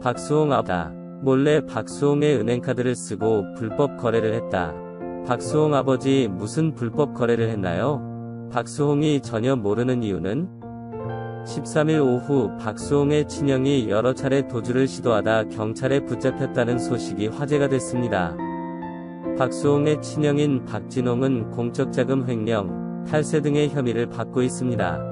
박수홍 아버지다. 몰래 박수홍의 은행카드를 쓰고 불법 거래를 했다. 박수홍 아버지 무슨 불법 거래를 했나요? 박수홍이 전혀 모르는 이유는 13일 오후 박수홍의 친형이 여러 차례 도주를 시도하다 경찰에 붙잡혔다는 소식이 화제가 됐습니다. 박수홍의 친형인 박진홍은 공적자금 횡령, 탈세 등의 혐의를 받고 있습니다.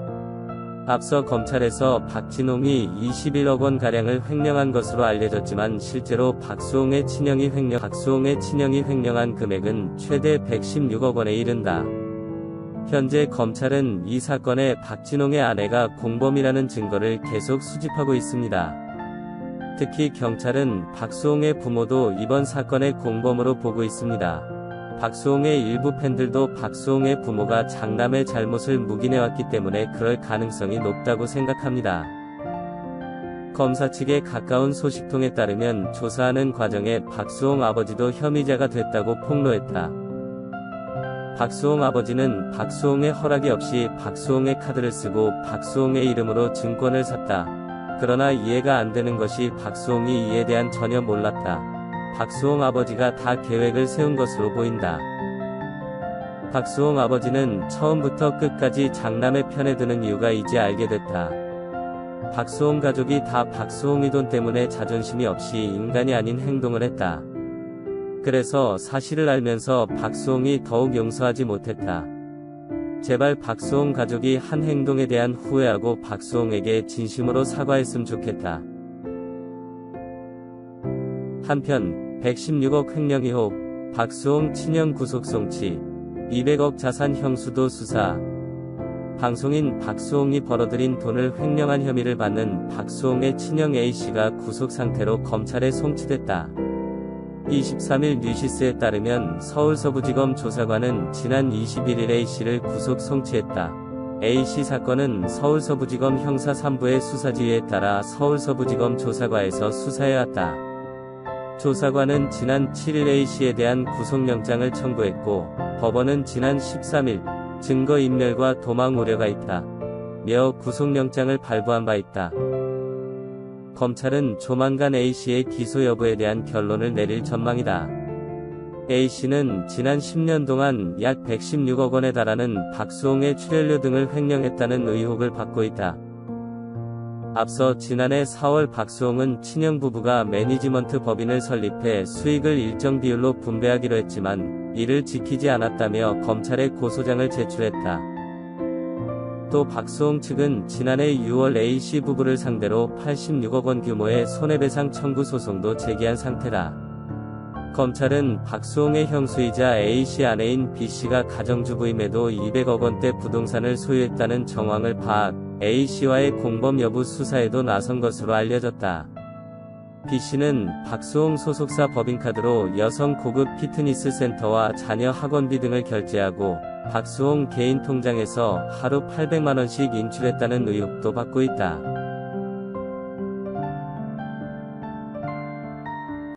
앞서 검찰에서 박진홍이 21억 원가량을 횡령한 것으로 알려졌지만 실제로 박수홍의 친형이 횡령한 금액은 최대 116억 원에 이른다. 현재 검찰은 이 사건에 박진홍의 아내가 공범이라는 증거를 계속 수집하고 있습니다. 특히 경찰은 박수홍의 부모도 이번 사건의 공범으로 보고 있습니다. 박수홍의 일부 팬들도 박수홍의 부모가 장남의 잘못을 묵인해왔기 때문에 그럴 가능성이 높다고 생각합니다. 검사 측에 가까운 소식통에 따르면 조사하는 과정에 박수홍 아버지도 혐의자가 됐다고 폭로했다. 박수홍 아버지는 박수홍의 허락이 없이 박수홍의 카드를 쓰고 박수홍의 이름으로 증권을 샀다. 그러나 이해가 안 되는 것이 박수홍이 이에 대한 전혀 몰랐다. 박수홍 아버지가 다 계획을 세운 것으로 보인다. 박수홍 아버지는 처음부터 끝까지 장남의 편에 드는 이유가 이제 알게 됐다. 박수홍 가족이 다 박수홍이 돈 때문에 자존심이 없이 인간이 아닌 행동을 했다. 그래서 사실을 알면서 박수홍이 더욱 용서하지 못했다. 제발 박수홍 가족이 한 행동에 대한 후회하고 박수홍에게 진심으로 사과했으면 좋겠다. 한편 116억 횡령 의혹, 박수홍 친형 구속 송치, 200억 자산 형수도 수사. 방송인 박수홍이 벌어들인 돈을 횡령한 혐의를 받는 박수홍의 친형 A씨가 구속 상태로 검찰에 송치됐다. 23일 뉴시스에 따르면 서울서부지검 조사관은 지난 21일 A씨를 구속 송치했다. A씨 사건은 서울서부지검 형사 3부의 수사지휘에 따라 서울서부지검 조사과에서 수사해왔다. 조사관은 지난 7일 A씨에 대한 구속영장을 청구했고 법원은 지난 13일 증거인멸과 도망 우려가 있다 며 구속영장을 발부한 바 있다. 검찰은 조만간 A씨의 기소 여부에 대한 결론을 내릴 전망이다. A씨는 지난 10년 동안 약 116억 원에 달하는 박수홍의 출연료 등을 횡령했다는 의혹을 받고 있다. 앞서 지난해 4월 박수홍은 친형 부부가 매니지먼트 법인을 설립해 수익을 일정 비율로 분배하기로 했지만 이를 지키지 않았다며 검찰에 고소장을 제출했다. 또 박수홍 측은 지난해 6월 A씨 부부를 상대로 86억 원 규모의 손해배상 청구 소송도 제기한 상태다. 검찰은 박수홍의 형수이자 A씨 아내인 B씨가 가정주부임에도 200억 원대 부동산을 소유했다는 정황을 파악, A씨와의 공범 여부 수사에도 나선 것으로 알려졌다. B씨는 박수홍 소속사 법인카드로 여성 고급 피트니스 센터와 자녀 학원비 등을 결제하고 박수홍 개인 통장에서 하루 800만원씩 인출했다는 의혹도 받고 있다.